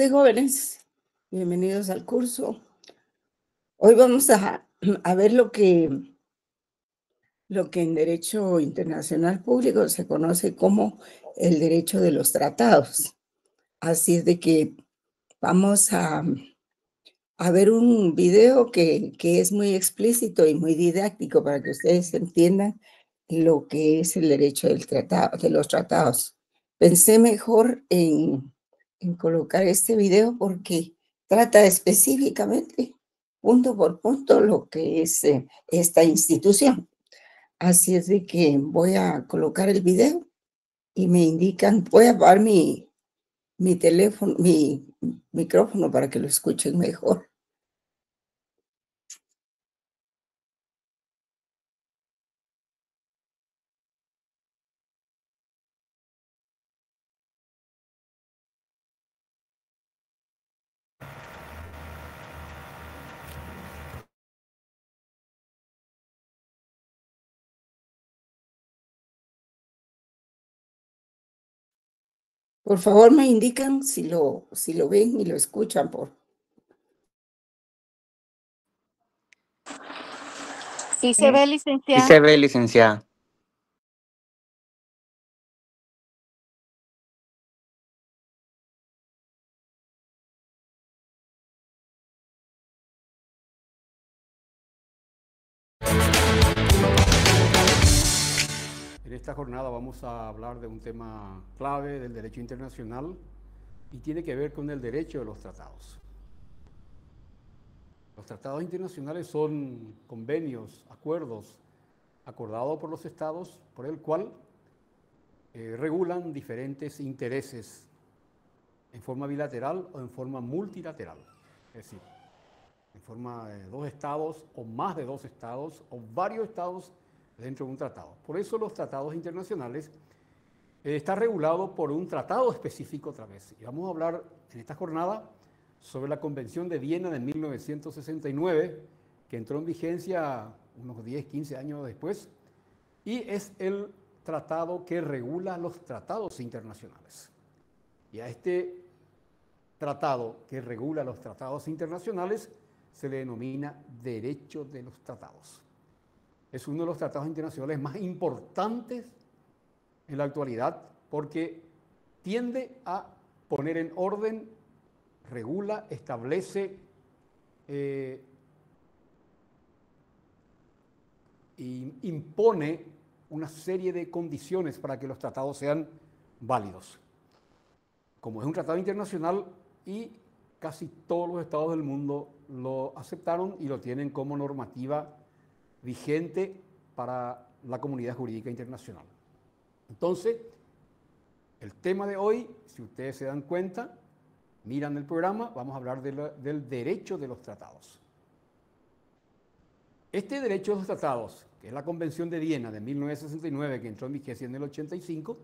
tardes, jóvenes. Bienvenidos al curso. Hoy vamos a ver lo que en derecho internacional público se conoce como el derecho de los tratados. Así es de que vamos a ver un video que es muy explícito y muy didáctico para que ustedes entiendan lo que es el derecho del tratado, de los tratados. Pensé mejor en colocar este video porque trata específicamente, punto por punto, lo que es esta institución. Así es de que voy a colocar el video y me indican, voy a apagar mi teléfono, mi micrófono para que lo escuchen mejor. Por favor, me indican si lo ven y lo escuchan, por Sí se ve, Sí licenciada. se ve, licenciada. En esta jornada vamos a hablar de un tema clave del derecho internacional y tiene que ver con el derecho de los tratados. Los tratados internacionales son convenios, acuerdos acordados por los estados por el cual regulan diferentes intereses en forma bilateral o en forma multilateral, es decir, en forma de dos estados o más de dos estados o varios estados dentro de un tratado. Por eso los tratados internacionales está regulado por un tratado específico otra vez. Y vamos a hablar en esta jornada sobre la Convención de Viena de 1969, que entró en vigencia unos 10, 15 años después, y es el tratado que regula los tratados internacionales. Y a este tratado que regula los tratados internacionales se le denomina derecho de los tratados. Es uno de los tratados internacionales más importantes en la actualidad porque tiende a poner en orden, regula, establece y impone una serie de condiciones para que los tratados sean válidos. Como es un tratado internacional y casi todos los estados del mundo lo aceptaron y lo tienen como normativa vigente para la comunidad jurídica internacional. Entonces, el tema de hoy, si ustedes se dan cuenta, miran el programa, vamos a hablar del derecho de los tratados. Este derecho de los tratados, que es la Convención de Viena de 1969, que entró en vigencia en el 85,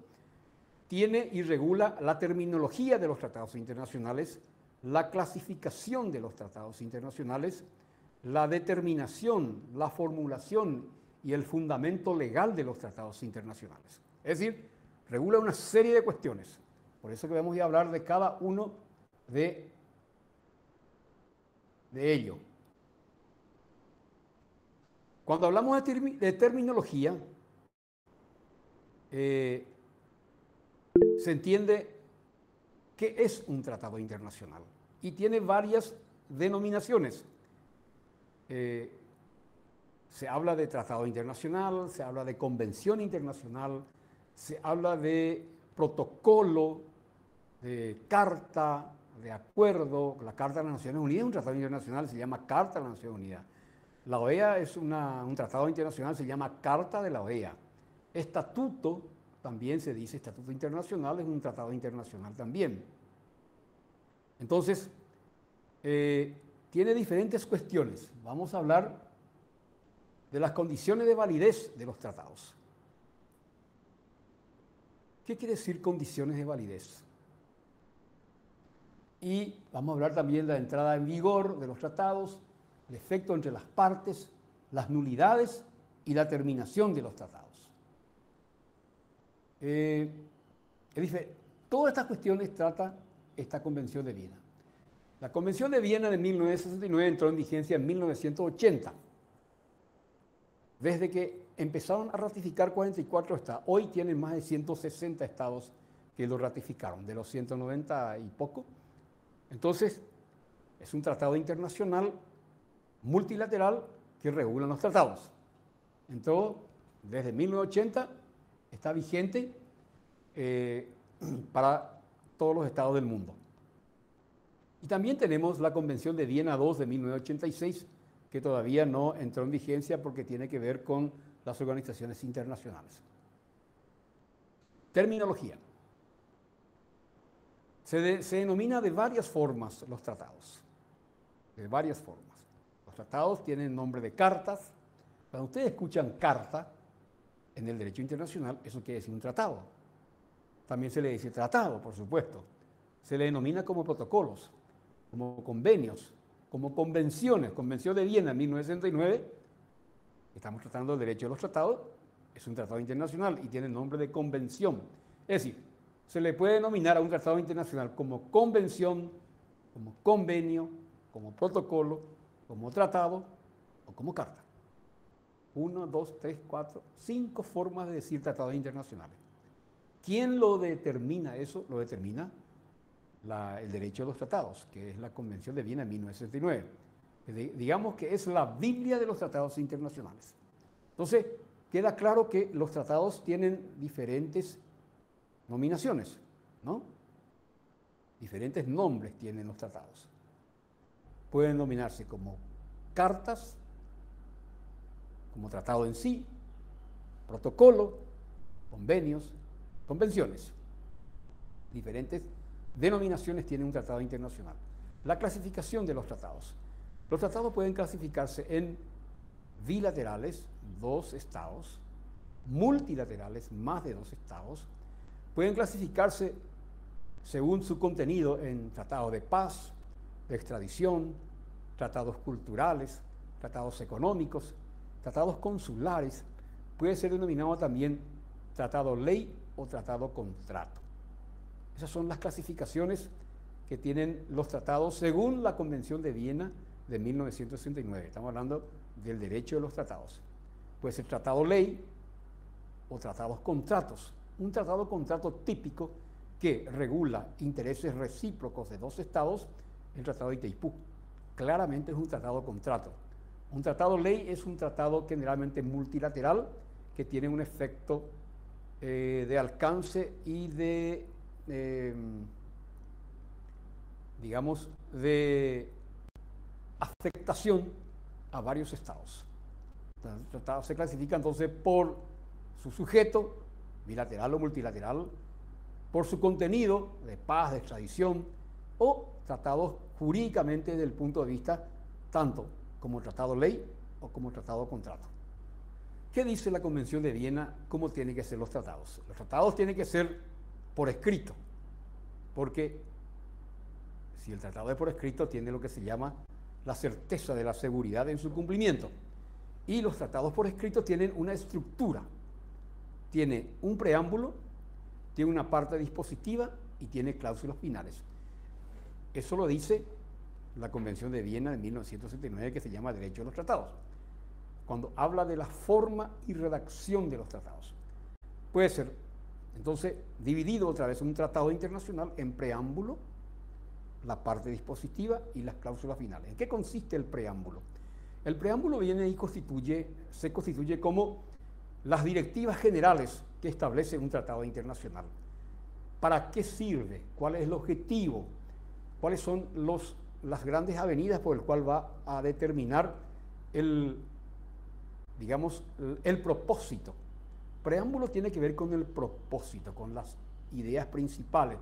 tiene y regula la terminología de los tratados internacionales, la clasificación de los tratados internacionales, la determinación, la formulación y el fundamento legal de los tratados internacionales. Es decir, regula una serie de cuestiones. Por eso que vamos a hablar de cada uno de ello. Cuando hablamos de terminología, se entiende qué es un tratado internacional y tiene varias denominaciones. Se habla de tratado internacional, se habla de convención internacional, se habla de protocolo, de carta, de acuerdo. La Carta de las Naciones Unidas es un tratado internacional, se llama Carta de las Naciones Unidas. La OEA es un tratado internacional, se llama Carta de la OEA. Estatuto, también se dice Estatuto Internacional, es un tratado internacional también. Entonces, tiene diferentes cuestiones. Vamos a hablar de las condiciones de validez de los tratados. ¿Qué quiere decir condiciones de validez? Y vamos a hablar también de la entrada en vigor de los tratados, el efecto entre las partes, las nulidades y la terminación de los tratados. Todas estas cuestiones trata esta Convención de Viena. La Convención de Viena de 1969 entró en vigencia en 1980. Desde que empezaron a ratificar 44 estados, hoy tienen más de 160 estados que lo ratificaron, de los 190 y poco. Entonces, es un tratado internacional multilateral que regula los tratados. Entonces, desde 1980 está vigente para todos los estados del mundo. Y también tenemos la Convención de Viena II de 1986, que todavía no entró en vigencia porque tiene que ver con las organizaciones internacionales. Terminología. Se denomina de varias formas los tratados, de varias formas. Los tratados tienen nombre de cartas. Cuando ustedes escuchan carta en el derecho internacional, eso quiere decir un tratado. También se le dice tratado, por supuesto. Se le denomina como protocolos, como convenios, como convenciones. Convención de Viena en 1969, estamos tratando del derecho de los tratados, es un tratado internacional y tiene nombre de convención. Es decir, se le puede denominar a un tratado internacional como convención, como convenio, como protocolo, como tratado o como carta. 1, 2, 3, 4, 5 formas de decir tratados internacionales. ¿Quién lo determina eso? Lo determina el derecho de los tratados, que es la Convención de Viena en 1969. Digamos que es la Biblia de los tratados internacionales. Entonces, queda claro que los tratados tienen diferentes nominaciones, ¿no? Diferentes nombres tienen los tratados. Pueden nominarse como cartas, como tratado en sí, protocolo, convenios, convenciones. Diferentes denominaciones tiene un tratado internacional. La clasificación de los tratados. Los tratados pueden clasificarse en bilaterales, 2 estados, multilaterales, más de 2 estados. Pueden clasificarse según su contenido en tratados de paz, de extradición, tratados culturales, tratados económicos, tratados consulares. Puede ser denominado también tratado ley o tratado contrato. Esas son las clasificaciones que tienen los tratados según la Convención de Viena de 1969. Estamos hablando del derecho de los tratados. Puede ser tratado ley o tratados contratos. Un tratado contrato típico que regula intereses recíprocos de 2 estados, el Tratado de Itaipú. Claramente es un tratado contrato. Un tratado ley es un tratado generalmente multilateral que tiene un efecto de alcance y de digamos, de afectación a varios estados. El tratado se clasifica entonces por su sujeto, bilateral o multilateral, por su contenido de paz, de extradición, o tratados jurídicamente desde el punto de vista tanto como tratado ley o como tratado contrato. ¿Qué dice la Convención de Viena? ¿Cómo tienen que ser los tratados? Los tratados tienen que ser por escrito, porque si el tratado es por escrito, tiene lo que se llama la certeza de la seguridad en su cumplimiento. Y los tratados por escrito tienen una estructura. Tiene un preámbulo, tiene una parte dispositiva y tiene cláusulas finales. Eso lo dice la Convención de Viena de 1969, que se llama Derecho de los Tratados, cuando habla de la forma y redacción de los tratados. Puede ser, entonces, dividido otra vez un tratado internacional en preámbulo, la parte dispositiva y las cláusulas finales. ¿En qué consiste el preámbulo? El preámbulo viene y se constituye como las directivas generales que establece un tratado internacional. ¿Para qué sirve? ¿Cuál es el objetivo? ¿Cuáles son las grandes avenidas por el cual va a determinar el propósito? Preámbulo tiene que ver con el propósito, con las ideas principales,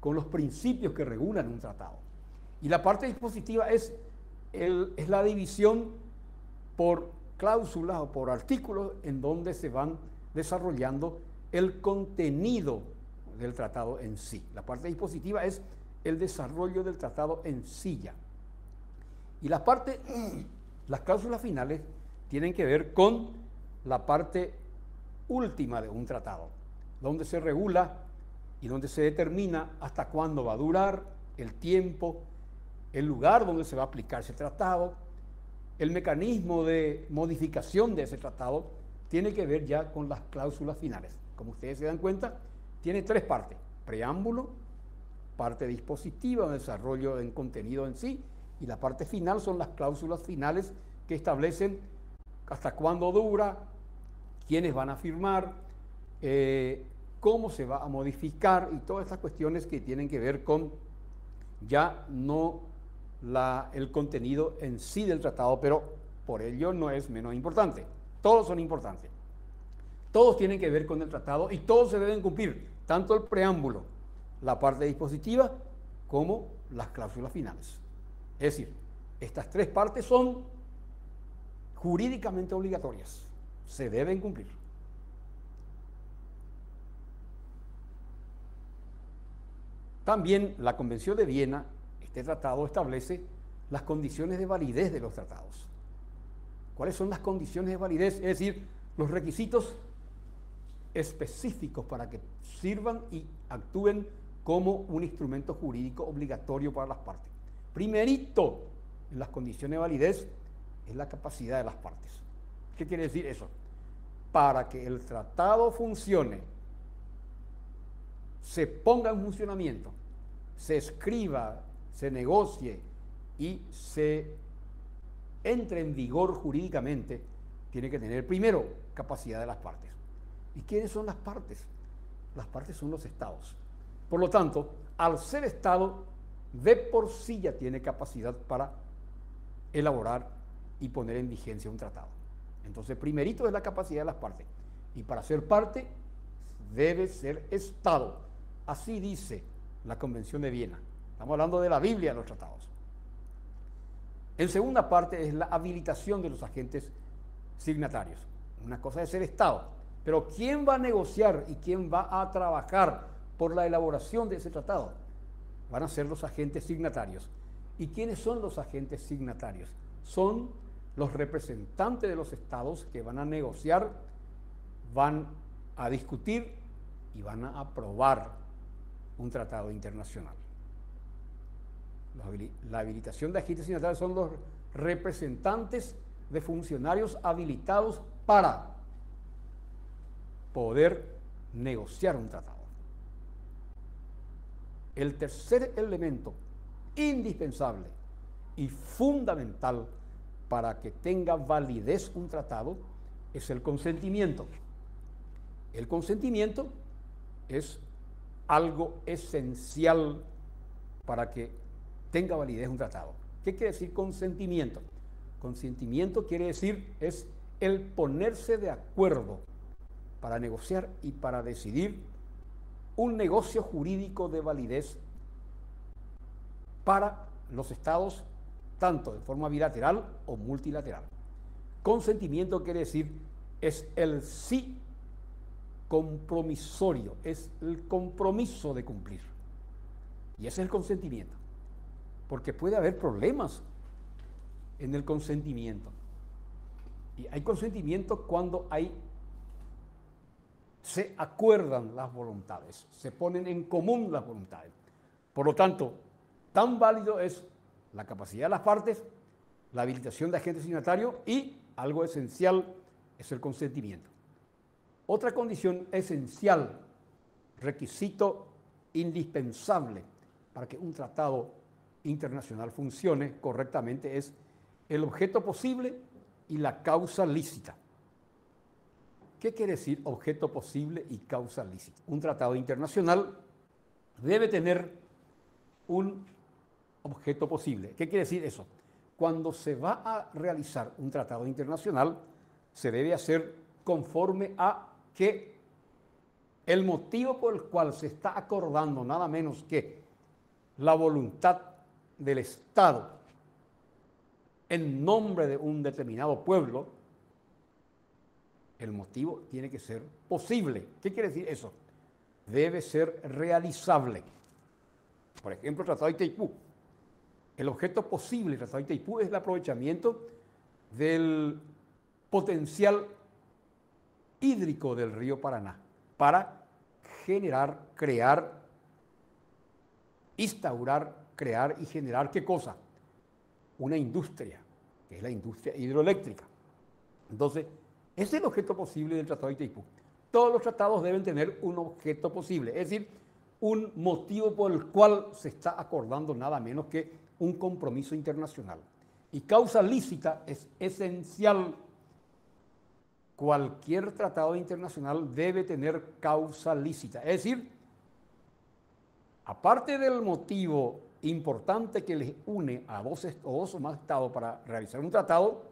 con los principios que regulan un tratado. Y la parte dispositiva es la división por cláusulas o por artículos en donde se van desarrollando el contenido del tratado en sí. La parte dispositiva es el desarrollo del tratado en sí ya. Y las cláusulas finales tienen que ver con la parte última de un tratado, donde se regula y donde se determina hasta cuándo va a durar, el tiempo, el lugar donde se va a aplicar ese tratado, el mecanismo de modificación de ese tratado, tiene que ver ya con las cláusulas finales. Como ustedes se dan cuenta, tiene tres partes: preámbulo, parte dispositiva, desarrollo en contenido en sí, y la parte final son las cláusulas finales que establecen hasta cuándo dura, quiénes van a firmar, cómo se va a modificar y todas estas cuestiones que tienen que ver con ya no el contenido en sí del tratado, pero por ello no es menos importante. Todos son importantes. Todos tienen que ver con el tratado y todos se deben cumplir, tanto el preámbulo, la parte dispositiva, como las cláusulas finales. Es decir, estas tres partes son jurídicamente obligatorias, se deben cumplir. También la Convención de Viena, este tratado establece las condiciones de validez de los tratados. ¿Cuáles son las condiciones de validez? Es decir, los requisitos específicos para que sirvan y actúen como un instrumento jurídico obligatorio para las partes. Primerito, en las condiciones de validez, es la capacidad de las partes. ¿Qué quiere decir eso? Para que el tratado funcione, se ponga en funcionamiento, se escriba, se negocie y se entre en vigor jurídicamente, tiene que tener primero capacidad de las partes. ¿Y quiénes son las partes? Las partes son los estados. Por lo tanto, al ser estado, de por sí ya tiene capacidad para elaborar y poner en vigencia un tratado. Entonces, primerito es la capacidad de las partes. Y para ser parte, debe ser estado. Así dice la Convención de Viena. Estamos hablando de la Biblia de los tratados. En segunda parte es la habilitación de los agentes signatarios. Una cosa es ser estado, pero ¿quién va a negociar y quién va a trabajar por la elaboración de ese tratado? Van a ser los agentes signatarios. ¿Y quiénes son los agentes signatarios? Son los representantes de los estados que van a negociar, van a discutir y van a aprobar un tratado internacional. La habilitación de agentes signatarios son los representantes de funcionarios habilitados para poder negociar un tratado. El tercer elemento indispensable y fundamental para que tenga validez un tratado es el consentimiento. El consentimiento es algo esencial para que tenga validez un tratado. ¿Qué quiere decir consentimiento? Consentimiento quiere decir es el ponerse de acuerdo para negociar y para decidir un negocio jurídico de validez para los estados, tanto de forma bilateral o multilateral. Consentimiento quiere decir es el sí compromisorio, es el compromiso de cumplir. Y ese es el consentimiento. Porque puede haber problemas en el consentimiento. Y hay consentimiento cuando se acuerdan las voluntades, se ponen en común las voluntades. Por lo tanto, tan válido es la capacidad de las partes, la habilitación de agente signatario y algo esencial es el consentimiento. Otra condición esencial, requisito indispensable para que un tratado internacional funcione correctamente es el objeto posible y la causa lícita. ¿Qué quiere decir objeto posible y causa lícita? Un tratado internacional debe tener un objeto posible. ¿Qué quiere decir eso? Cuando se va a realizar un tratado internacional, se debe hacer conforme a que el motivo por el cual se está acordando nada menos que la voluntad del Estado en nombre de un determinado pueblo, el motivo tiene que ser posible. ¿Qué quiere decir eso? Debe ser realizable. Por ejemplo, el Tratado de Itaipú. El objeto posible del Tratado de Itaipú es el aprovechamiento del potencial hídrico del río Paraná para generar, crear, instaurar crear y generar ¿qué cosa? Una industria, que es la industria hidroeléctrica. Entonces, ese es el objeto posible del Tratado de Itaipú. Todos los tratados deben tener un objeto posible, es decir, un motivo por el cual se está acordando nada menos que un compromiso internacional. Y causa lícita es esencial. Cualquier tratado internacional debe tener causa lícita, es decir, aparte del motivo importante que les une a dos o más estados para realizar un tratado,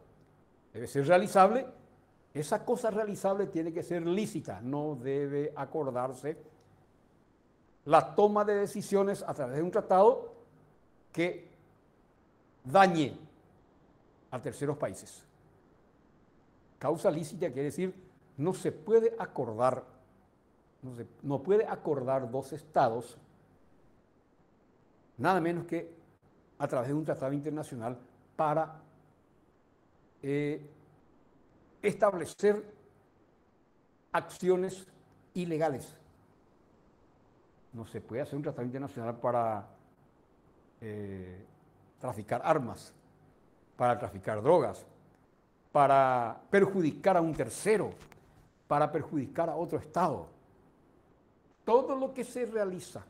debe ser realizable. Esa cosa realizable tiene que ser lícita, no debe acordarse la toma de decisiones a través de un tratado que dañe a terceros países. Causa lícita quiere decir no se puede acordar, no puede acordar dos estados nada menos que a través de un tratado internacional para establecer acciones ilegales. No se puede hacer un tratado internacional para traficar armas, para traficar drogas, para perjudicar a un tercero, para perjudicar a otro estado. Todo lo que se realiza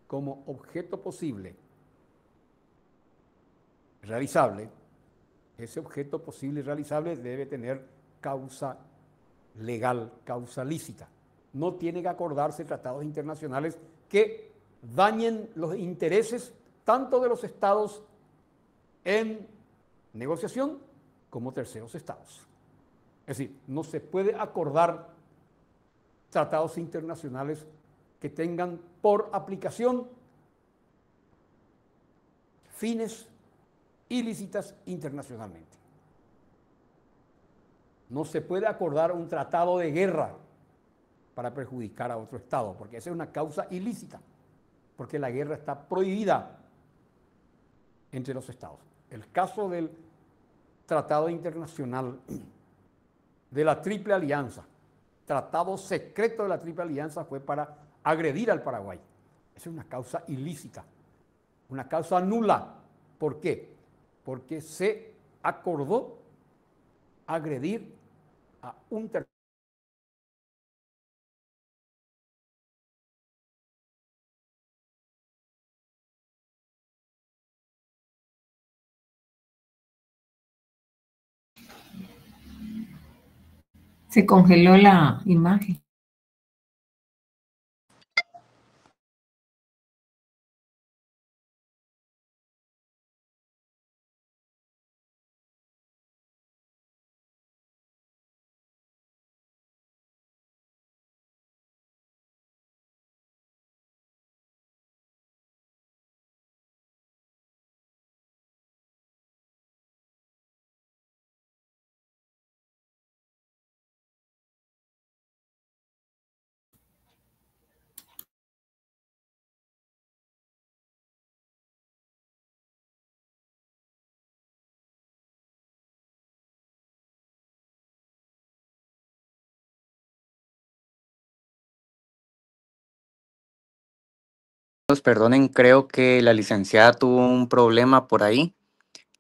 como objeto posible, realizable, ese objeto posible y realizable debe tener causa legal, causa lícita. No tiene que acordarse tratados internacionales que dañen los intereses tanto de los estados en negociación como terceros estados. Es decir, no se puede acordar tratados internacionales que tengan por aplicación fines ilícitas internacionalmente. No se puede acordar un tratado de guerra para perjudicar a otro estado, porque esa es una causa ilícita, porque la guerra está prohibida entre los estados. El caso del Tratado Internacional de la Triple Alianza, tratado secreto de la Triple Alianza, fue para agredir al Paraguay. Esa es una causa ilícita, una causa nula. ¿Por qué? Porque se acordó agredir a un tercero. Se congeló la imagen. Perdonen, creo que la licenciada tuvo un problema por ahí,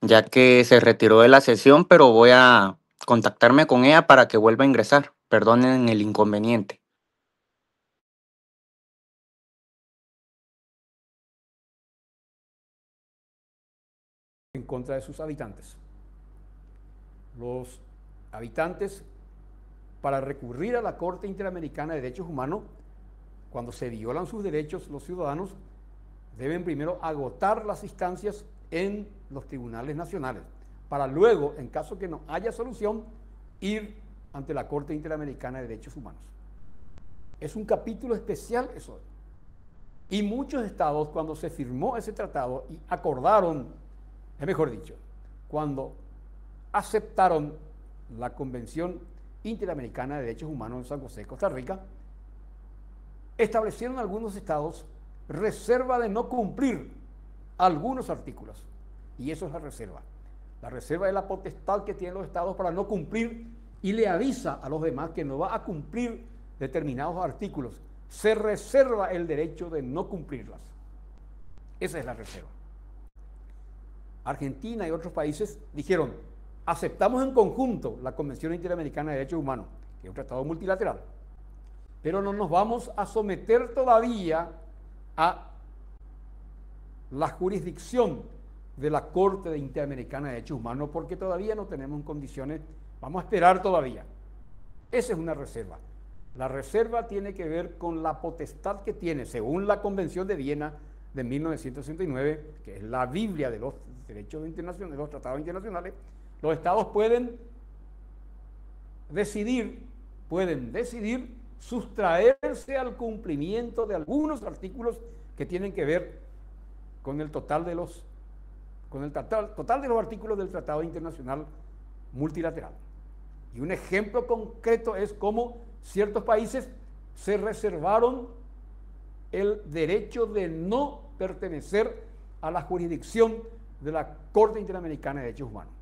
ya que se retiró de la sesión, pero voy a contactarme con ella para que vuelva a ingresar. Perdonen el inconveniente. En contra de sus habitantes. Los habitantes, para recurrir a la Corte Interamericana de Derechos Humanos, cuando se violan sus derechos, los ciudadanos deben primero agotar las instancias en los tribunales nacionales, para luego, en caso que no haya solución, ir ante la Corte Interamericana de Derechos Humanos. Es un capítulo especial eso. Y muchos estados, cuando se firmó ese tratado y acordaron, es mejor dicho, cuando aceptaron la Convención Interamericana de Derechos Humanos en San José, Costa Rica, establecieron algunos estados reserva de no cumplir algunos artículos. Y eso es la reserva. La reserva es la potestad que tienen los estados para no cumplir y le avisa a los demás que no va a cumplir determinados artículos. Se reserva el derecho de no cumplirlas. Esa es la reserva. Argentina y otros países dijeron, aceptamos en conjunto la Convención Interamericana de Derechos Humanos, que es un tratado multilateral, pero no nos vamos a someter todavía a la jurisdicción de la Corte Interamericana de Derechos Humanos porque todavía no tenemos condiciones, vamos a esperar todavía. Esa es una reserva. La reserva tiene que ver con la potestad que tiene, según la Convención de Viena de 1969, que es la Biblia de los derechos internacionales, de los tratados internacionales. Los estados pueden decidir sustraerse al cumplimiento de algunos artículos que tienen que ver con el total de los artículos del Tratado Internacional Multilateral. Y un ejemplo concreto es cómo ciertos países se reservaron el derecho de no pertenecer a la jurisdicción de la Corte Interamericana de Derechos Humanos.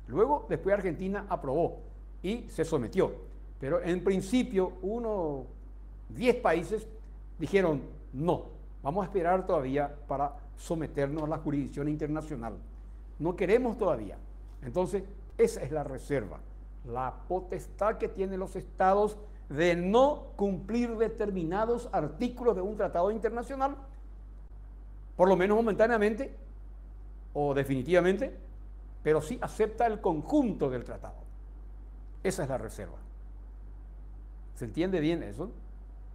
Luego, después Argentina aprobó y se sometió. Pero en principio, 10 países dijeron no, vamos a esperar todavía para someternos a la jurisdicción internacional. No queremos todavía. Entonces, esa es la reserva, la potestad que tienen los estados de no cumplir determinados artículos de un tratado internacional, por lo menos momentáneamente o definitivamente, pero sí acepta el conjunto del tratado. Esa es la reserva. ¿Se entiende bien eso?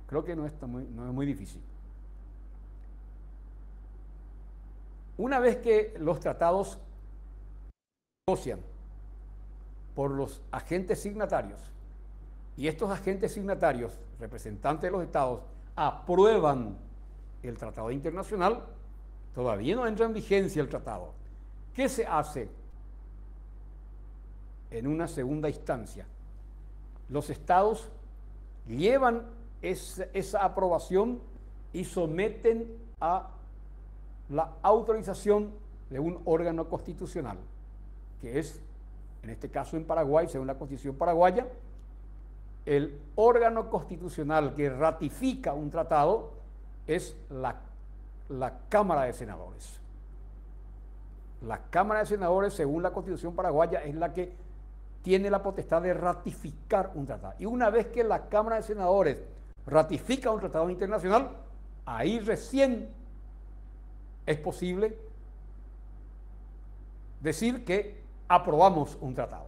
Creo que no es muy difícil. Una vez que los tratados negocian por los agentes signatarios y estos agentes signatarios, representantes de los estados, aprueban el tratado internacional, todavía no entra en vigencia el tratado. ¿Qué se hace en una segunda instancia? Los estados llevan esa aprobación y someten a la autorización de un órgano constitucional, que es, en este caso en Paraguay, según la Constitución paraguaya, el órgano constitucional que ratifica un tratado es la Cámara de Senadores. La Cámara de Senadores, según la Constitución paraguaya, es la que tiene la potestad de ratificar un tratado. Y una vez que la Cámara de Senadores ratifica un tratado internacional, ahí recién es posible decir que aprobamos un tratado.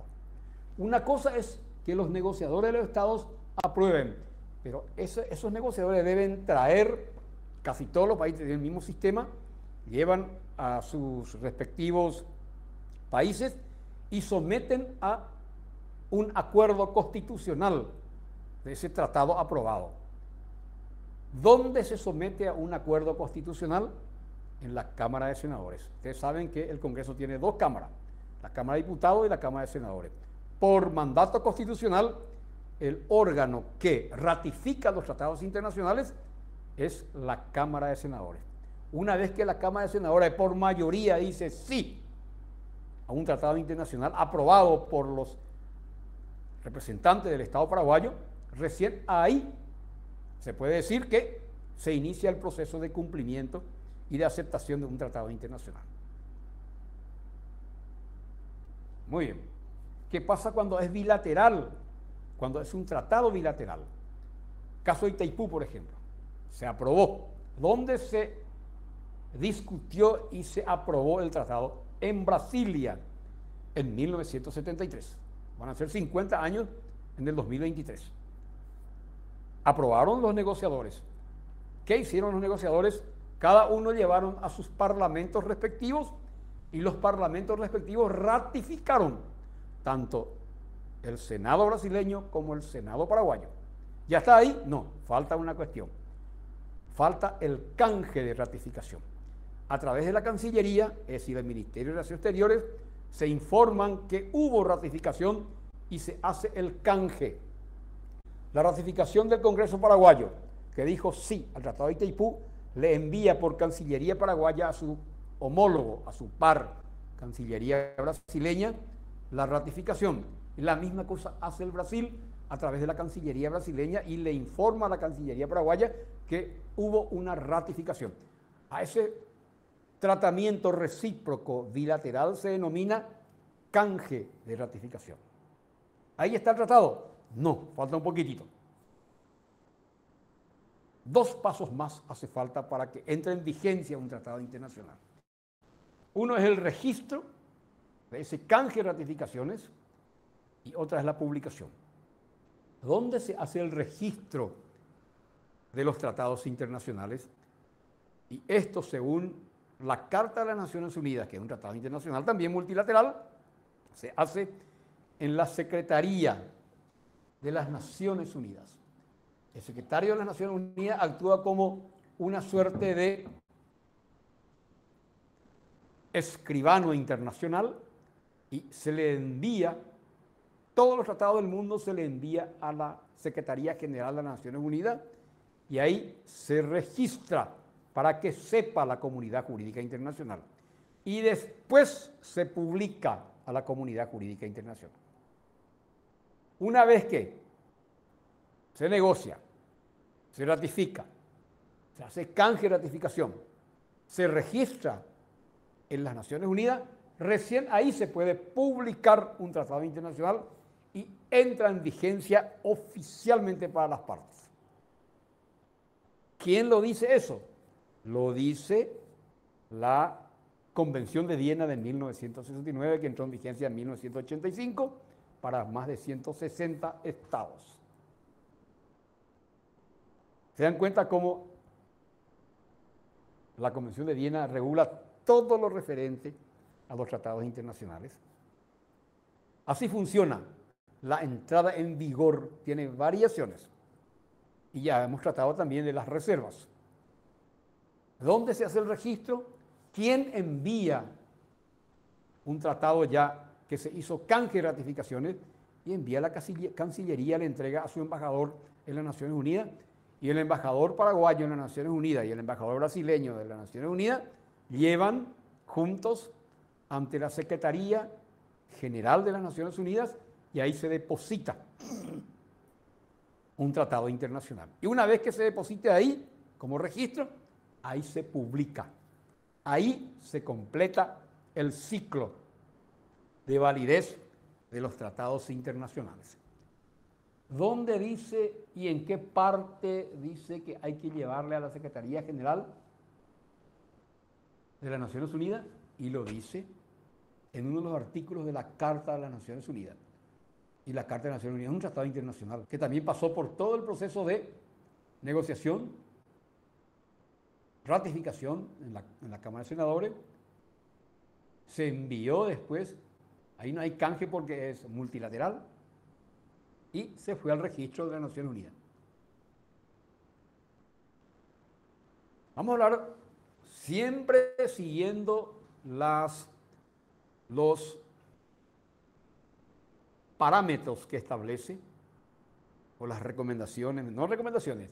Una cosa es que los negociadores de los estados aprueben, pero esos negociadores deben traer, casi todos los países del mismo sistema, llevan a sus respectivos países y someten a un acuerdo constitucional de ese tratado aprobado. ¿Dónde se somete a un acuerdo constitucional? En la Cámara de Senadores. Ustedes saben que el Congreso tiene dos cámaras, la Cámara de Diputados y la Cámara de Senadores. Por mandato constitucional, el órgano que ratifica los tratados internacionales es la Cámara de Senadores. Una vez que la Cámara de Senadores por mayoría dice sí a un tratado internacional aprobado por los representantes del Estado paraguayo, recién ahí se puede decir que se inicia el proceso de cumplimiento y de aceptación de un tratado internacional. Muy bien. ¿Qué pasa cuando es bilateral? Cuando es un tratado bilateral. Caso de Itaipú, por ejemplo. Se aprobó. ¿Dónde se discutió y se aprobó el tratado? En Brasilia, en 1973. Van a ser 50 años en el 2023. Aprobaron los negociadores. ¿Qué hicieron los negociadores? Cada uno llevaron a sus parlamentos respectivos y los parlamentos respectivos ratificaron tanto el Senado brasileño como el Senado paraguayo. ¿Ya está ahí? No, falta una cuestión. Falta el canje de ratificación. A través de la Cancillería, es decir, el Ministerio de Relaciones Exteriores, se informan que hubo ratificación y se hace el canje. La ratificación del Congreso paraguayo, que dijo sí al Tratado de Itaipú, le envía por Cancillería paraguaya a su homólogo, a su par, Cancillería brasileña, la ratificación. Y la misma cosa hace el Brasil a través de la Cancillería brasileña y le informa a la Cancillería paraguaya que hubo una ratificación. A ese tratamiento recíproco bilateral se denomina canje de ratificación. ¿Ahí está el tratado? No, falta un poquitito. 2 pasos más hace falta para que entre en vigencia un tratado internacional. Uno es el registro de ese canje de ratificaciones y otra es la publicación. ¿Dónde se hace el registro de los tratados internacionales? Y esto, según la Carta de las Naciones Unidas, que es un tratado internacional también multilateral, se hace en la Secretaría de las Naciones Unidas. El secretario de las Naciones Unidas actúa como una suerte de escribano internacional y se le envía, todos los tratados del mundo se le envía a la Secretaría General de las Naciones Unidas y ahí se registra para que sepa la comunidad jurídica internacional. Y después se publica a la comunidad jurídica internacional. Una vez que se negocia, se ratifica, se hace canje de ratificación, se registra en las Naciones Unidas, recién ahí se puede publicar un tratado internacional y entra en vigencia oficialmente para las partes. ¿Quién lo dice eso? Lo dice la Convención de Viena de 1969, que entró en vigencia en 1985 para más de 160 estados. ¿Se dan cuenta cómo la Convención de Viena regula todo lo referente a los tratados internacionales? Así funciona. La entrada en vigor tiene variaciones. Y ya hemos tratado también de las reservas. ¿Dónde se hace el registro? ¿Quién envía un tratado ya que se hizo canje de ratificaciones y envía a la Cancillería, le entrega a su embajador en las Naciones Unidas? Y el embajador paraguayo en las Naciones Unidas y el embajador brasileño de las Naciones Unidas llevan juntos ante la Secretaría General de las Naciones Unidas y ahí se deposita un tratado internacional. Y una vez que se deposite ahí, como registro, ahí se publica. Ahí se completa el ciclo de validez de los tratados internacionales. ¿Dónde dice y en qué parte dice que hay que llevarle a la Secretaría General de las Naciones Unidas? Y lo dice en uno de los artículos de la Carta de las Naciones Unidas. Y la Carta de las Naciones Unidas es un tratado internacional que también pasó por todo el proceso de negociación, ratificación en la Cámara de Senadores, se envió después, ahí no hay canje porque es multilateral, y se fue al registro de las Naciones Unidas. Vamos a hablar siempre siguiendo los parámetros que establece, o las recomendaciones, no recomendaciones,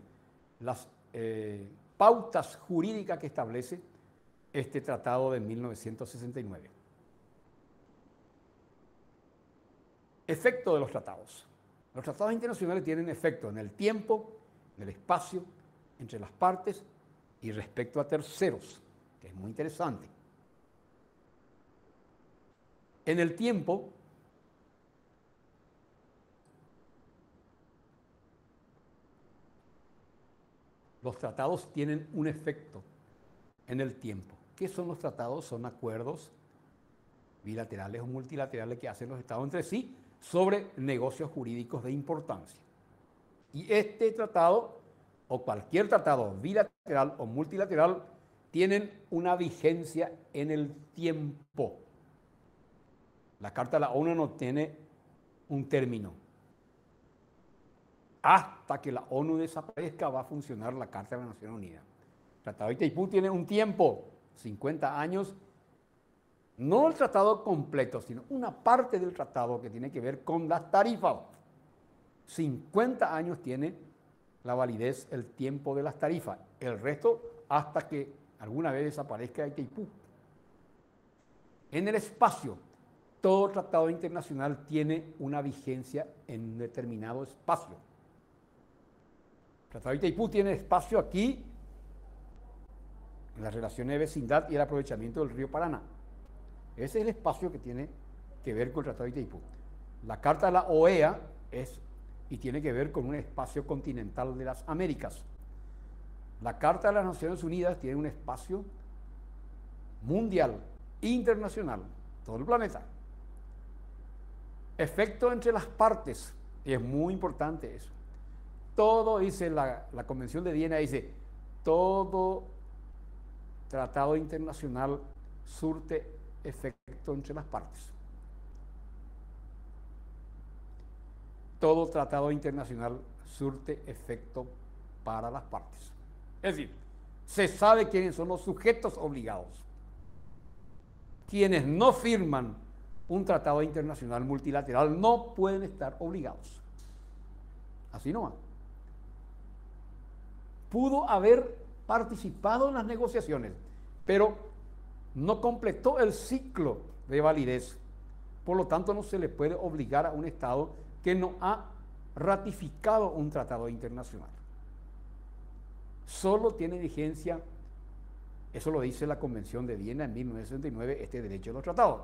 las pautas jurídicas que establece este tratado de 1969. Efecto de los tratados. Los tratados internacionales tienen efecto en el tiempo, en el espacio, entre las partes y respecto a terceros, que es muy interesante. En el tiempo, los tratados tienen un efecto en el tiempo. ¿Qué son los tratados? Son acuerdos bilaterales o multilaterales que hacen los estados entre sí sobre negocios jurídicos de importancia. Y este tratado, o cualquier tratado bilateral o multilateral, tienen una vigencia en el tiempo. La Carta de la ONU no tiene un término. Hasta que la ONU desaparezca va a funcionar la Carta de las Naciones Unidas. El Tratado de Itaipú tiene un tiempo, 50 años, no el tratado completo, sino una parte del tratado que tiene que ver con las tarifas. 50 años tiene la validez, el tiempo de las tarifas. El resto hasta que alguna vez desaparezca Itaipú. En el espacio, todo tratado internacional tiene una vigencia en un determinado espacio. El Tratado de Itaipú tiene espacio aquí en las relaciones de vecindad y el aprovechamiento del río Paraná. Ese es el espacio que tiene que ver con el Tratado de Itaipú. La Carta de la OEA es y tiene que ver con un espacio continental de las Américas. La Carta de las Naciones Unidas tiene un espacio mundial, internacional, todo el planeta. Efecto entre las partes, y es muy importante eso. Todo, dice la Convención de Viena, dice, todo tratado internacional surte efecto entre las partes. Todo tratado internacional surte efecto para las partes. Es decir, se sabe quiénes son los sujetos obligados. Quienes no firman un tratado internacional multilateral no pueden estar obligados. Así nomás. Pudo haber participado en las negociaciones, pero no completó el ciclo de validez. Por lo tanto, no se le puede obligar a un Estado que no ha ratificado un tratado internacional. Solo tiene vigencia, eso lo dice la Convención de Viena en 1969, este derecho de los tratados.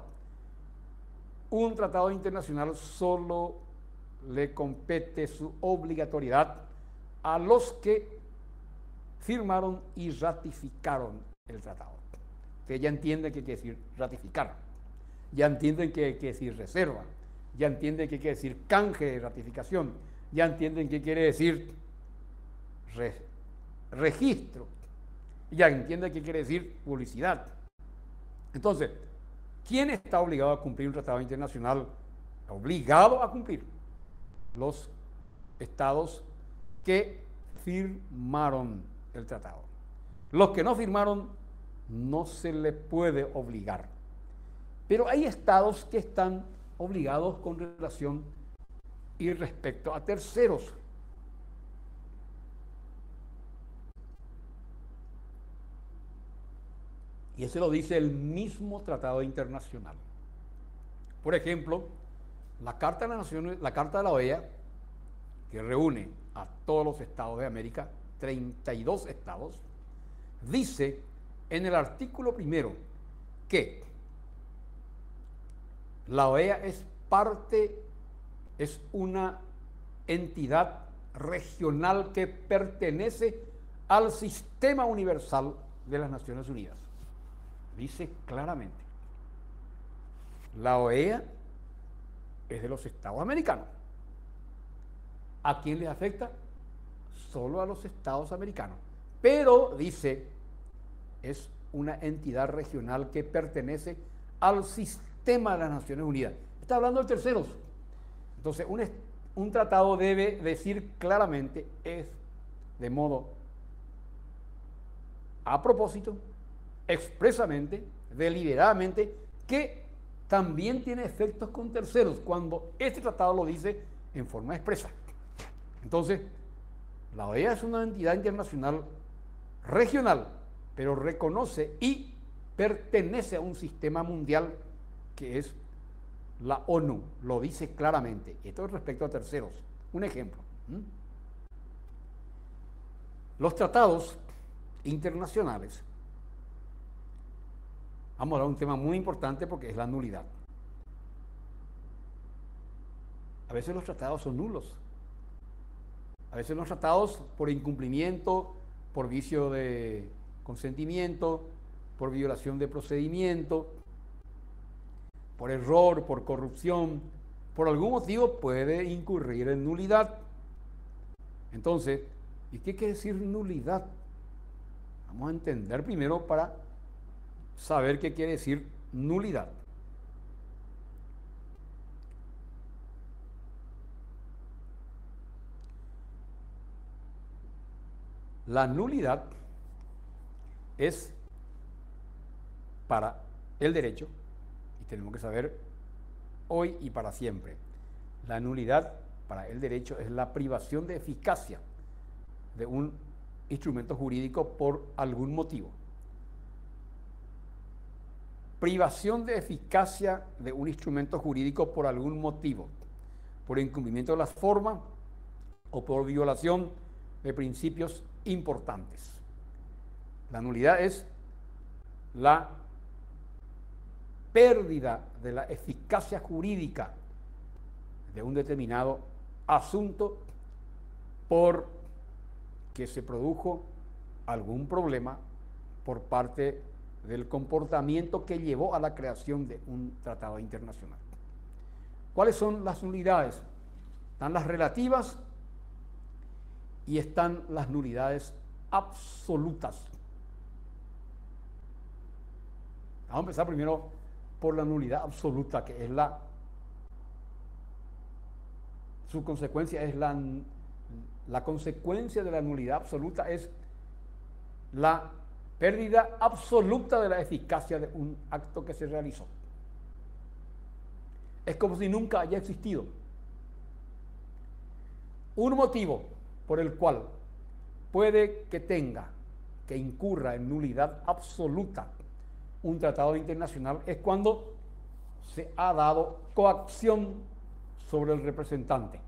Un tratado internacional solo le compete su obligatoriedad a los que firmaron y ratificaron el tratado. Ustedes ya entienden qué quiere decir ratificar, ya entienden qué quiere decir reserva, ya entienden qué quiere decir canje de ratificación, ya entienden qué quiere decir registro, ya entienden qué quiere decir publicidad. Entonces, ¿quién está obligado a cumplir un tratado internacional? Obligado a cumplir los estados que firmaron el tratado. Los que no firmaron no se le puede obligar. Pero hay estados que están obligados con relación y respecto a terceros. Y eso lo dice el mismo tratado internacional. Por ejemplo, la Carta de las Naciones, la Carta de la OEA, que reúne a todos los estados de América, 32 estados, dice en el artículo primero que la OEA es parte, es una entidad regional que pertenece al sistema universal de las Naciones Unidas. Dice claramente, la OEA es de los estados americanos. ¿A quién les afecta? Solo a los estados americanos. Pero, dice, es una entidad regional que pertenece al sistema de las Naciones Unidas. Está hablando de terceros. Entonces, un tratado debe decir claramente, es de modo a propósito, expresamente, deliberadamente, que también tiene efectos con terceros, cuando este tratado lo dice en forma expresa. Entonces, la OEA es una entidad internacional regional, pero reconoce y pertenece a un sistema mundial que es la ONU, lo dice claramente. Esto es respecto a terceros. Un ejemplo. Los tratados internacionales, vamos a hablar de un tema muy importante porque es la nulidad. A veces los tratados son nulos. A veces los tratados por incumplimiento, por vicio de consentimiento, por violación de procedimiento, por error, por corrupción, por algún motivo puede incurrir en nulidad. Entonces, ¿y qué quiere decir nulidad? Vamos a entender primero para saber qué quiere decir nulidad. La nulidad es para el derecho, y tenemos que saber hoy y para siempre, la nulidad para el derecho es la privación de eficacia de un instrumento jurídico por algún motivo. Privación de eficacia de un instrumento jurídico por algún motivo, por incumplimiento de las formas o por violación de principios importantes. La nulidad es la pérdida de la eficacia jurídica de un determinado asunto por que se produjo algún problema por parte del comportamiento que llevó a la creación de un tratado internacional. ¿Cuáles son las nulidades? Están las relativas y están las nulidades absolutas. Vamos a empezar primero por la nulidad absoluta, que es su consecuencia es la consecuencia de la nulidad absoluta es la pérdida absoluta de la eficacia de un acto que se realizó. Es como si nunca haya existido. Un motivo por el cual puede que incurra en nulidad absoluta un tratado internacional es cuando se ha dado coacción sobre el representante.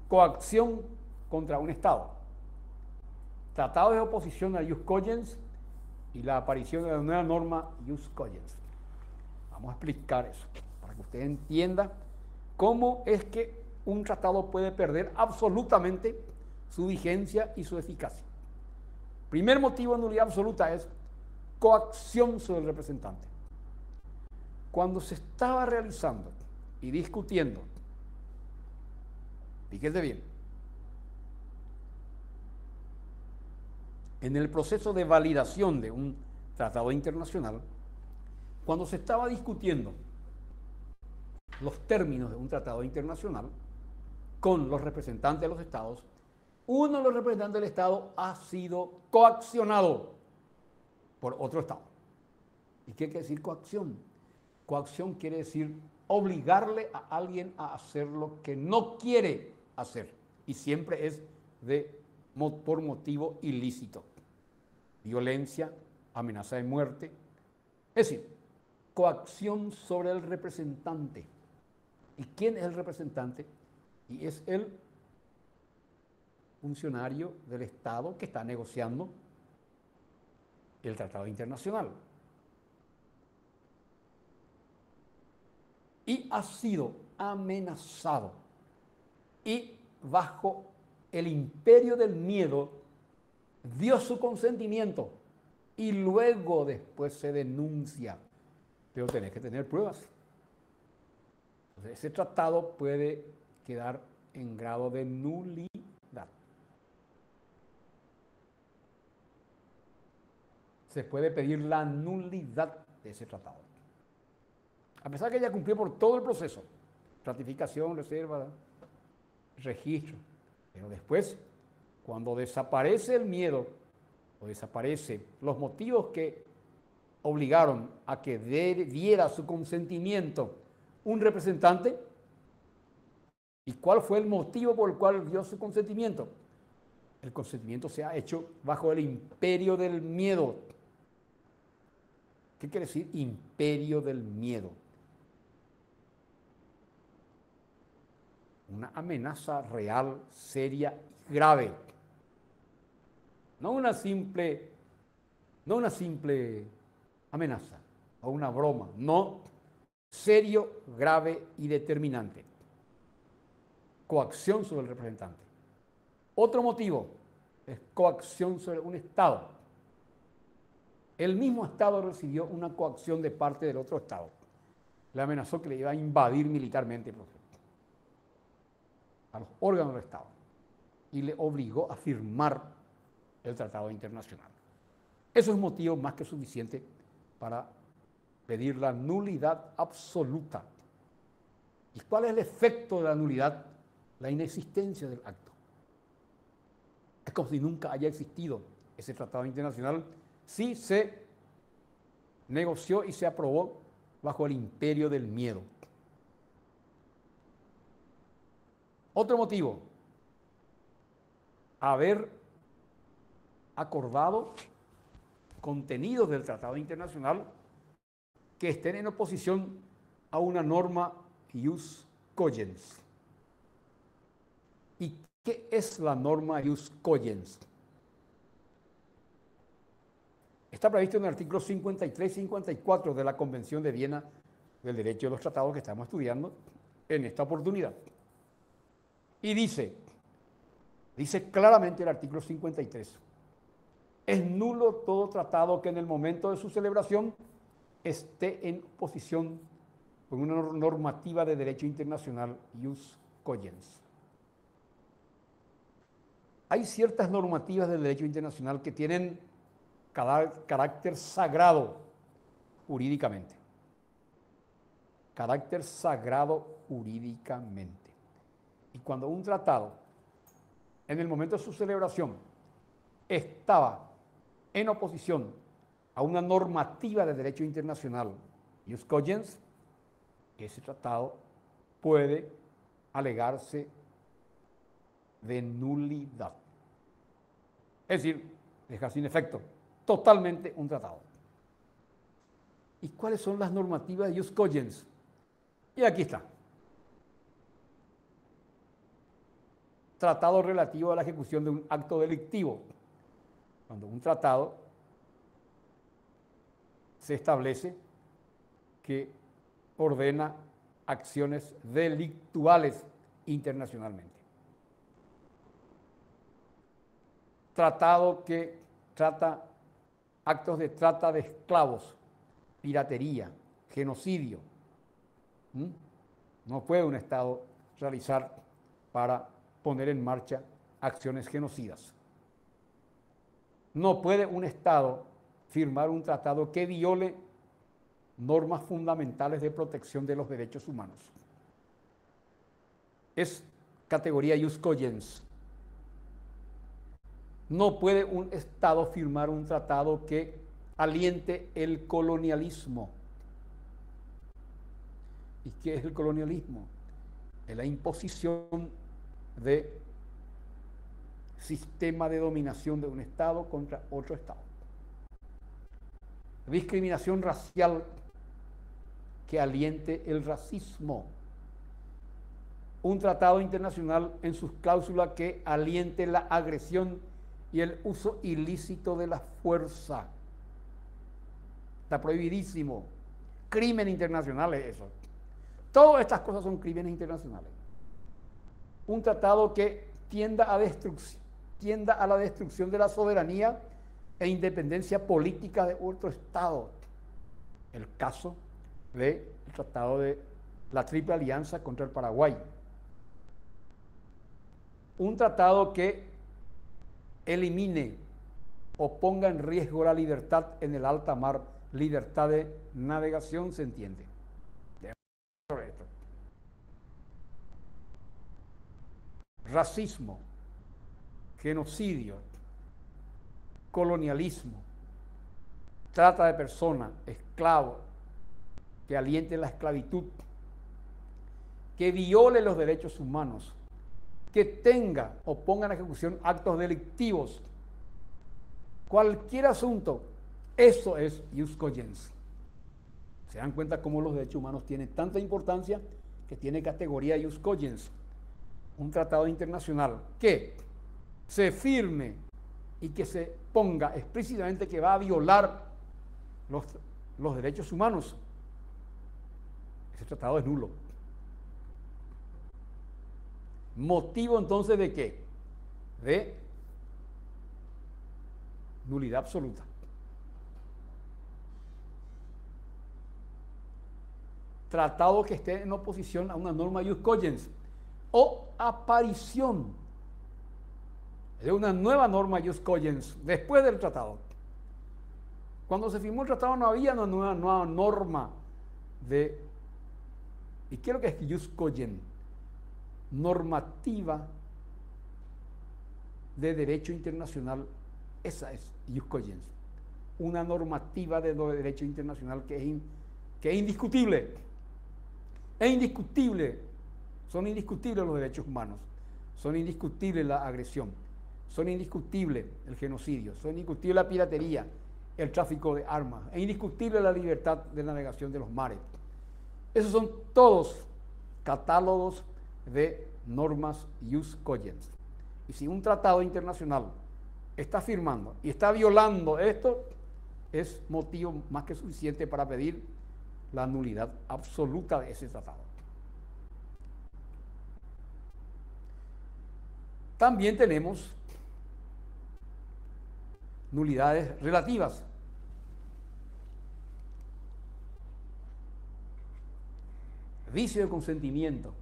Coacción contra un Estado. Tratado de oposición a jus cogens y la aparición de la nueva norma jus cogens. Vamos a explicar eso para que usted entienda cómo es que un tratado puede perder absolutamente su vigencia y su eficacia. Primer motivo de nulidad absoluta es coacción sobre el representante. Cuando se estaba realizando y discutiendo, fíjese bien, en el proceso de validación de un tratado internacional, cuando se estaba discutiendo los términos de un tratado internacional con los representantes de los estados, uno de los representantes del estado ha sido coaccionado por otro estado. ¿Y qué quiere decir coacción? Coacción quiere decir obligarle a alguien a hacer lo que no quiere hacer, y siempre es por motivo ilícito. Violencia, amenaza de muerte. Es decir, coacción sobre el representante. ¿Y quién es el representante? Y es el funcionario del Estado que está negociando el tratado internacional. Y ha sido amenazado y bajo el imperio del miedo dio su consentimiento y luego después se denuncia, pero tenés que tener pruebas. Entonces, ese tratado puede quedar en grado de nulidad. Se puede pedir la nulidad de ese tratado. A pesar que ya cumplió por todo el proceso, ratificación, reserva, registro, pero después, cuando desaparece el miedo o desaparecen los motivos que obligaron a que diera su consentimiento un representante, ¿y cuál fue el motivo por el cual dio su consentimiento? El consentimiento se ha hecho bajo el imperio del miedo. ¿Qué quiere decir imperio del miedo? Una amenaza real, seria y grave. No una simple amenaza o una broma, no, serio, grave y determinante. Coacción sobre el representante. Otro motivo es coacción sobre un Estado. El mismo Estado recibió una coacción de parte del otro Estado. Le amenazó que le iba a invadir militarmente a los órganos del Estado y le obligó a firmar el tratado internacional. Eso es motivo más que suficiente para pedir la nulidad absoluta. ¿Y cuál es el efecto de la nulidad? La inexistencia del acto. Es como si nunca haya existido ese tratado internacional si se negoció y se aprobó bajo el imperio del miedo. Otro motivo, haber acordado contenidos del tratado internacional que estén en oposición a una norma jus cogens. ¿Y qué es la norma jus cogens? Está previsto en el artículo 53 y 54 de la Convención de Viena del Derecho de los Tratados que estamos estudiando en esta oportunidad. Y dice claramente el artículo 53, es nulo todo tratado que en el momento de su celebración esté en oposición con una normativa de derecho internacional ius cogens. Hay ciertas normativas del derecho internacional que tienen carácter sagrado jurídicamente. Carácter sagrado jurídicamente. Y cuando un tratado, en el momento de su celebración, estaba en oposición a una normativa de derecho internacional ius cogens, ese tratado puede alegarse de nulidad. Es decir, dejar sin efecto totalmente un tratado. ¿Y cuáles son las normativas de ius cogens? Y aquí está. Tratado relativo a la ejecución de un acto delictivo. Cuando un tratado se establece que ordena acciones delictuales internacionalmente. Tratado que trata actos de trata de esclavos, piratería, genocidio. No puede un Estado realizar para poner en marcha acciones genocidas. No puede un Estado firmar un tratado que viole normas fundamentales de protección de los derechos humanos. Es categoría ius cogens. No puede un Estado firmar un tratado que aliente el colonialismo. ¿Y qué es el colonialismo? Es la imposición de sistema de dominación de un Estado contra otro Estado. Discriminación racial que aliente el racismo. Un tratado internacional en sus cláusulas que aliente la agresión y el uso ilícito de la fuerza. Está prohibidísimo. Crimen internacional es eso. Todas estas cosas son crímenes internacionales. Un tratado que tienda a la destrucción de la soberanía e independencia política de otro Estado. El caso del Tratado de la Triple Alianza contra el Paraguay. Un tratado que elimine o ponga en riesgo la libertad en el alta mar, libertad de navegación, ¿se entiende? Racismo, genocidio, colonialismo, trata de personas, esclavos, que aliente la esclavitud, que viole los derechos humanos, que tenga o ponga en ejecución actos delictivos, cualquier asunto, eso es ius cogens. Se dan cuenta cómo los derechos humanos tienen tanta importancia que tiene categoría ius cogens. Un tratado internacional que se firme y que se ponga explícitamente que va a violar los derechos humanos, ese tratado es nulo. ¿Motivo entonces de qué? De nulidad absoluta. Tratado que esté en oposición a una norma ius cogens o aparición de una nueva norma ius cogens después del tratado. Cuando se firmó el tratado no había una nueva norma de... ¿Y qué es lo que es ius cogens? Normativa de derecho internacional. Esa es ius cogens. Una normativa de derecho internacional que es indiscutible. Es indiscutible. Son indiscutibles los derechos humanos. Son indiscutibles la agresión. Son indiscutibles el genocidio. Son indiscutibles la piratería, el tráfico de armas. Es indiscutible la libertad de navegación de los mares. Esos son todos catálogos de normas ius cogens. Y si un tratado internacional está firmando y está violando esto, es motivo más que suficiente para pedir la nulidad absoluta de ese tratado. También tenemos nulidades relativas. Vicio de consentimiento,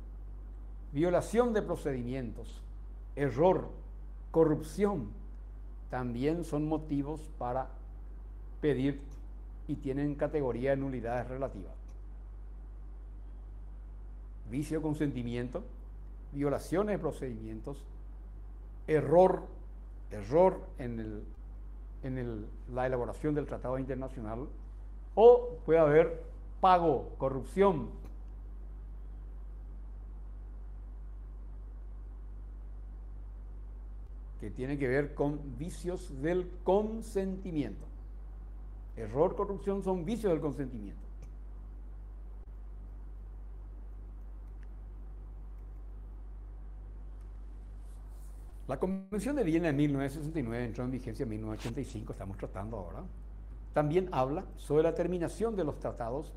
violación de procedimientos, error, corrupción, también son motivos para pedir y tienen categoría de nulidades relativas. Vicio de consentimiento, violaciones de procedimientos, error en la elaboración del tratado internacional, o puede haber pago, corrupción. Que tiene que ver con vicios del consentimiento. Error, corrupción son vicios del consentimiento. La Convención de Viena de 1969 entró en vigencia en 1985, estamos tratando ahora. También habla sobre la terminación de los tratados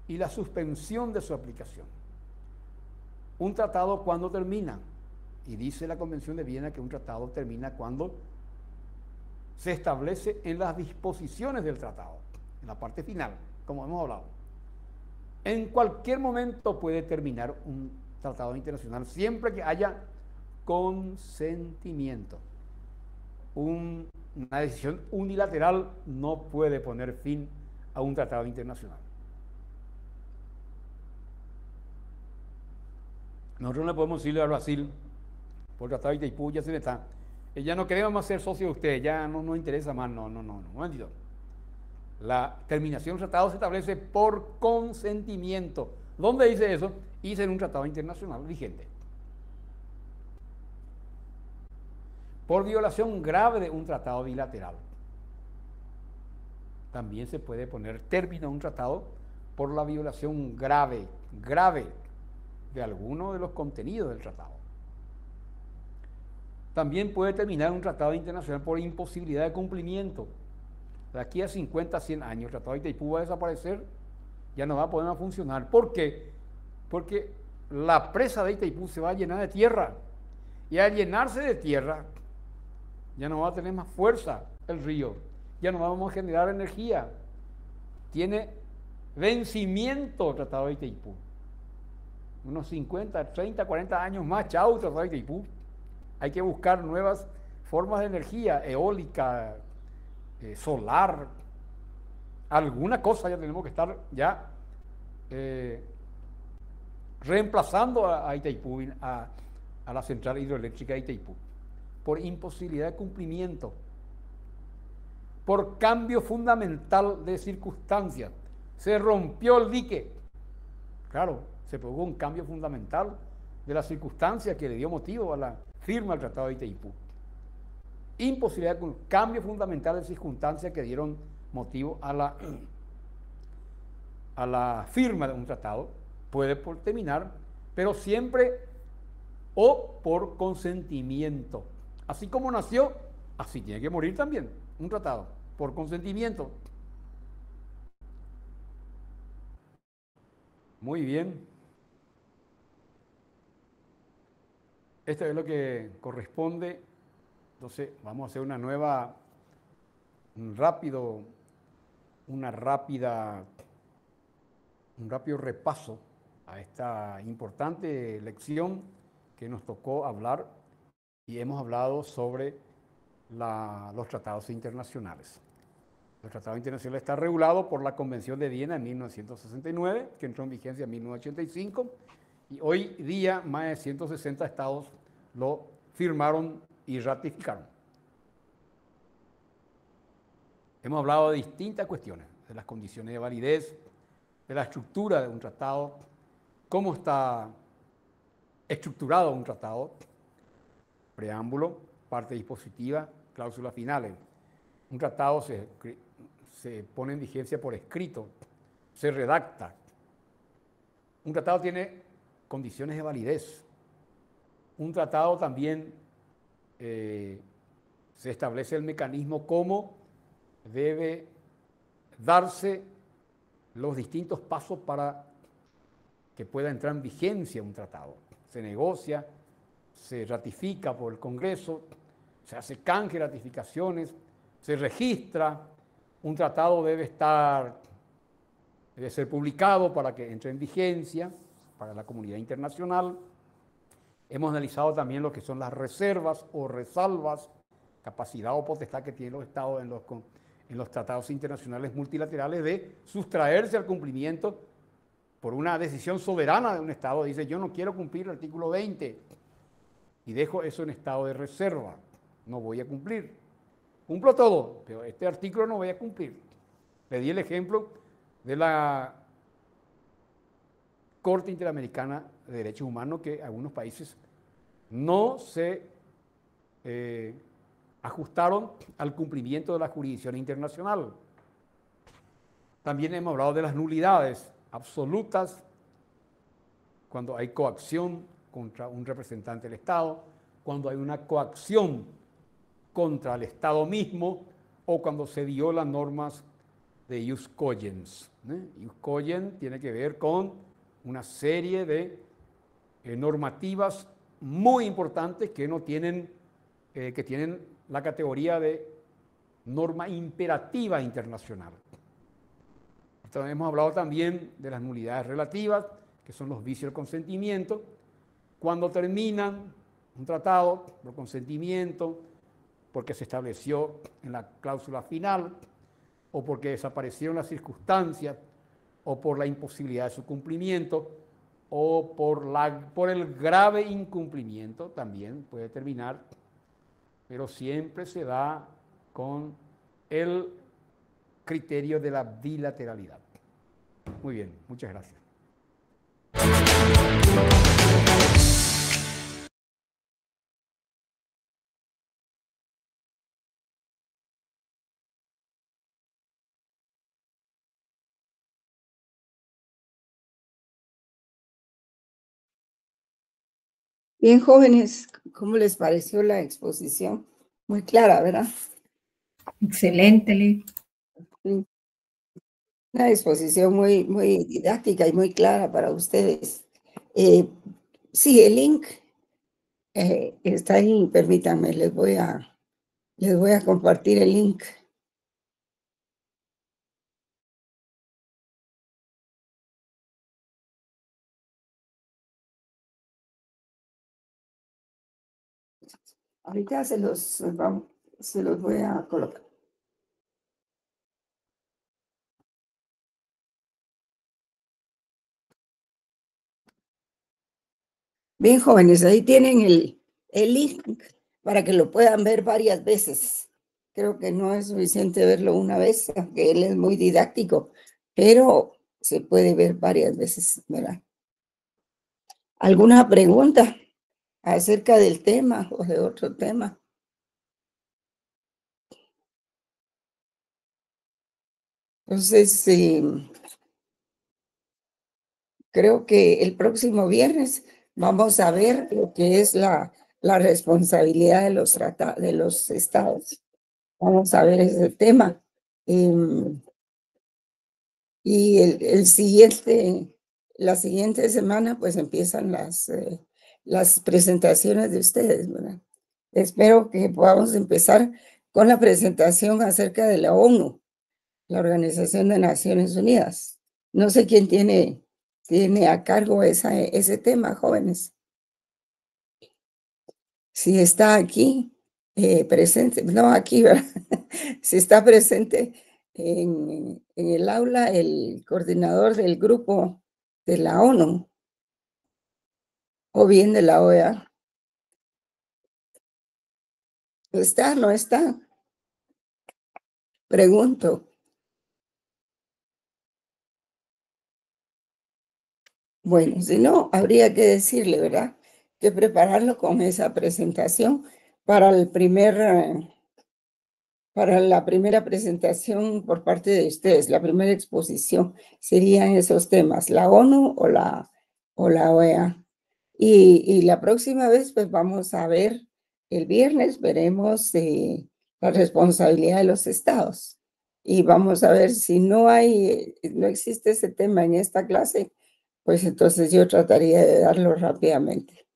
y la suspensión de su aplicación. Un tratado, ¿cuándo termina? Y dice la Convención de Viena que un tratado termina cuando se establece en las disposiciones del tratado, en la parte final, como hemos hablado. En cualquier momento puede terminar un tratado internacional, siempre que haya consentimiento. Una decisión unilateral no puede poner fin a un tratado internacional. Nosotros no podemos decirle a Brasil, por tratado de Itaipú ya se le está, ya no queremos más ser socios de usted, ya no nos interesa más, no, un momentito. La terminación del tratado se establece por consentimiento. ¿Dónde dice eso? Dice en un tratado internacional vigente. Por violación grave de un tratado bilateral. También se puede poner término a un tratado por la violación grave de alguno de los contenidos del tratado. También puede terminar un tratado internacional por imposibilidad de cumplimiento. De aquí a 50, 100 años, el tratado de Itaipú va a desaparecer, ya no va a poder funcionar. ¿Por qué? Porque la presa de Itaipú se va a llenar de tierra. Y al llenarse de tierra, ya no va a tener más fuerza el río, ya no vamos a generar energía. Tiene vencimiento el tratado de Itaipú. Unos 50, 30, 40 años más, chau, el tratado de Itaipú. Hay que buscar nuevas formas de energía, eólica, solar, alguna cosa ya tenemos que estar ya reemplazando a Itaipú, a la central hidroeléctrica de Itaipú, por imposibilidad de cumplimiento, por cambio fundamental de circunstancias. Se rompió el dique. Claro, se produjo un cambio fundamental de la circunstancia que le dio motivo a la firma del Tratado de Itaipú. Imposibilidad con cambio fundamental de circunstancias que dieron motivo a la firma de un tratado. Puede terminar, pero siempre o por consentimiento. Así como nació, así tiene que morir también un tratado, por consentimiento. Muy bien. Esto es lo que corresponde. Entonces vamos a hacer un rápido repaso a esta importante lección que nos tocó hablar, y hemos hablado sobre los tratados internacionales. El tratado internacional está regulado por la Convención de Viena en 1969, que entró en vigencia en 1985, y hoy día más de 160 estados lo firmaron y ratificaron. Hemos hablado de distintas cuestiones, de las condiciones de validez, de la estructura de un tratado, cómo está estructurado un tratado, preámbulo, parte dispositiva, cláusulas finales. Un tratado se pone en vigencia por escrito, se redacta. Un tratado tiene condiciones de validez. Un tratado también se establece el mecanismo cómo debe darse los distintos pasos para que pueda entrar en vigencia un tratado. Se negocia, se ratifica por el Congreso, se hace canje de ratificaciones, se registra, un tratado debe ser publicado para que entre en vigencia para la comunidad internacional. Hemos analizado también lo que son las reservas o resalvas, capacidad o potestad que tienen los estados en los tratados internacionales multilaterales de sustraerse al cumplimiento por una decisión soberana de un estado. Dice, yo no quiero cumplir el artículo 20 y dejo eso en estado de reserva, no voy a cumplir. Cumplo todo, pero este artículo no voy a cumplir. Le di el ejemplo de la Corte Interamericana de Derechos Humanos, que algunos países no se ajustaron al cumplimiento de la jurisdicción internacional. También hemos hablado de las nulidades absolutas, cuando hay coacción contra un representante del Estado, cuando hay una coacción contra el Estado mismo o cuando se violan normas de ius cogens. Ius cogens tiene que ver con una serie de normativas muy importantes que tienen la categoría de norma imperativa internacional. Entonces, hemos hablado también de las nulidades relativas, que son los vicios del consentimiento. Cuando terminan un tratado por consentimiento, porque se estableció en la cláusula final, o porque desaparecieron las circunstancias, o por la imposibilidad de su cumplimiento, o por el grave incumplimiento, también puede terminar, pero siempre se da con el criterio de la bilateralidad. Muy bien, muchas gracias. Bien, jóvenes, ¿cómo les pareció la exposición? Muy clara, ¿verdad? Excelente, Ley. Sí. Una exposición muy didáctica y muy clara para ustedes. Sí, el link está ahí, permítanme, les voy a compartir el link. Ahorita se los voy a colocar. Bien, jóvenes, ahí tienen el link para que lo puedan ver varias veces. Creo que no es suficiente verlo una vez, aunque él es muy didáctico, pero se puede ver varias veces, ¿verdad? ¿Alguna pregunta acerca del tema o de otro tema? Entonces, creo que el próximo viernes vamos a ver lo que es la responsabilidad de los estados. Vamos a ver ese tema. Y la siguiente semana, pues empiezan las presentaciones de ustedes, ¿verdad? Espero que podamos empezar con la presentación acerca de la ONU, la Organización de Naciones Unidas. No sé quién tiene a cargo ese tema, jóvenes. Si está aquí presente, no aquí, ¿verdad? Si está presente en el aula el coordinador del grupo de la ONU o bien de la OEA. ¿Está? ¿No está? Pregunto. Bueno, si no, habría que decirle, ¿verdad? Que prepararlo con esa presentación para para la primera presentación por parte de ustedes, la primera exposición, serían esos temas, la ONU o la OEA. Y la próxima vez, pues vamos a ver, el viernes veremos la responsabilidad de los estados. y vamos a ver si no existe ese tema en esta clase, pues entonces yo trataría de darlo rápidamente.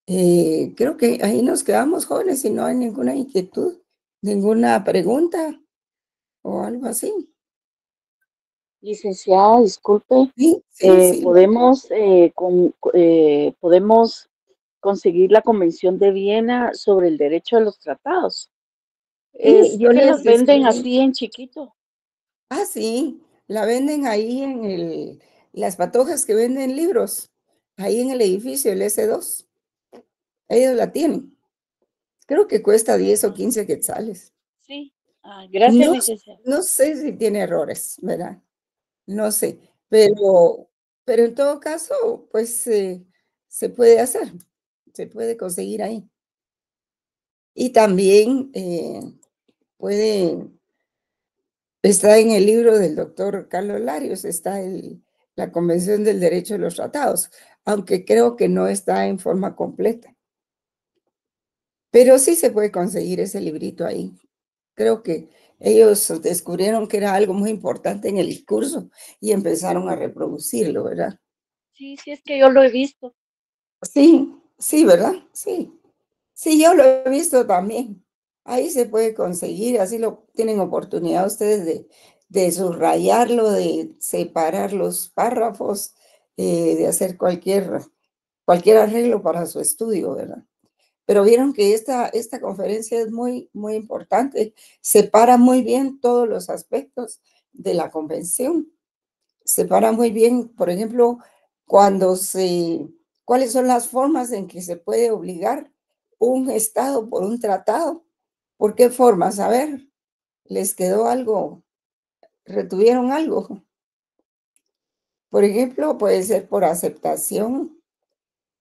Creo que ahí nos quedamos, jóvenes, si no hay ninguna inquietud, ninguna pregunta o algo así. Licenciada, disculpe, Sí, sí. podemos conseguir la Convención de Viena sobre el derecho de los tratados. Sí, yo Que les los venden escribí. así en chiquito. Ah, sí, la venden ahí en las patojas que venden libros, ahí en el edificio, el S2. Ellos la tienen. Creo que cuesta 10 o 15 quetzales. Sí. Gracias, No, licenciada. no sé si tiene errores, ¿verdad? No sé, pero en todo caso, pues se puede hacer, se puede conseguir ahí. Y también está en el libro del doctor Carlos Larios, está la Convención del Derecho de los Tratados, aunque creo que no está en forma completa. Pero sí se puede conseguir ese librito ahí. Creo que ellos descubrieron que era algo muy importante en el discurso y empezaron a reproducirlo, ¿verdad? Sí, sí, es que yo lo he visto. Sí, sí, ¿verdad? Sí. Sí, yo lo he visto también. Ahí se puede conseguir, así lo tienen oportunidad ustedes de subrayarlo, de separar los párrafos, de hacer cualquier arreglo para su estudio, ¿verdad? Pero vieron que esta conferencia es muy, muy importante. Separa muy bien todos los aspectos de la convención. Separa muy bien, por ejemplo, cuáles son las formas en que se puede obligar un Estado por un tratado. ¿Por qué formas? A ver, ¿les quedó algo? ¿Retuvieron algo? Por ejemplo, puede ser por aceptación,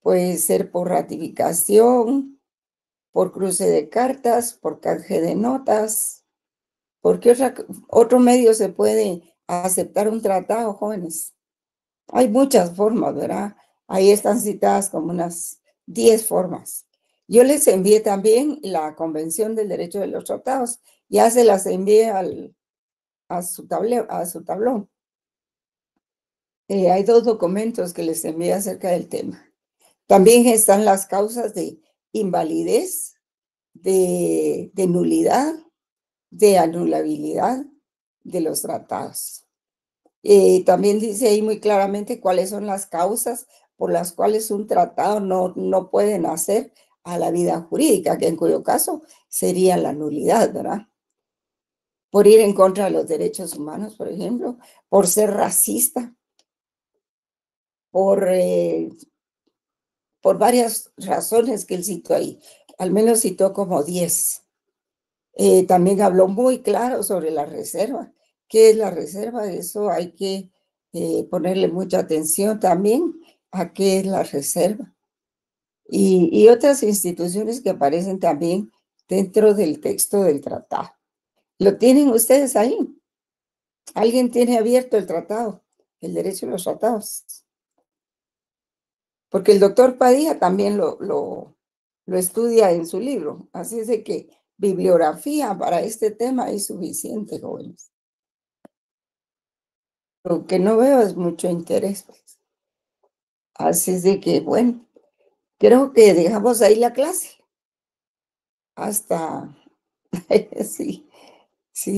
puede ser por ratificación, por cruce de cartas, por canje de notas. ¿Por qué otro medio se puede aceptar un tratado, jóvenes? Hay muchas formas, ¿verdad? Ahí están citadas como unas 10 formas. Yo les envié también la Convención del Derecho de los Tratados. Ya se las envié a su tablón. Hay 2 documentos que les envié acerca del tema. También están las causas de invalidez, de nulidad, de anulabilidad de los tratados. También dice ahí muy claramente cuáles son las causas por las cuales un tratado no puede nacer a la vida jurídica, que en cuyo caso sería la nulidad, ¿verdad? Por ir en contra de los derechos humanos, por ejemplo, por ser racista, por varias razones que él citó ahí. Al menos citó como 10. También habló muy claro sobre la reserva. ¿Qué es la reserva? Eso hay que ponerle mucha atención también a qué es la reserva. Y otras instituciones que aparecen también dentro del texto del tratado. ¿Lo tienen ustedes ahí? ¿Alguien tiene abierto el tratado, el derecho de los tratados? Porque el doctor Padilla también lo estudia en su libro. Así es de que bibliografía para este tema es suficiente, jóvenes. Lo que no veo es mucho interés. Así es de que, bueno, creo que dejamos ahí la clase. Hasta, sí,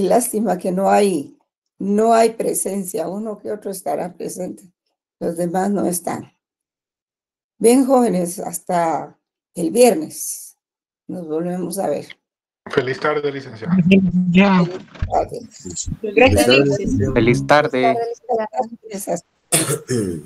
lástima que no hay presencia. Uno que otro estará presente. Los demás no están. Bien, jóvenes, hasta el viernes. Nos volvemos a ver. Feliz tarde, licenciada. Ya. Gracias, licenciada. Feliz tarde. Feliz tarde.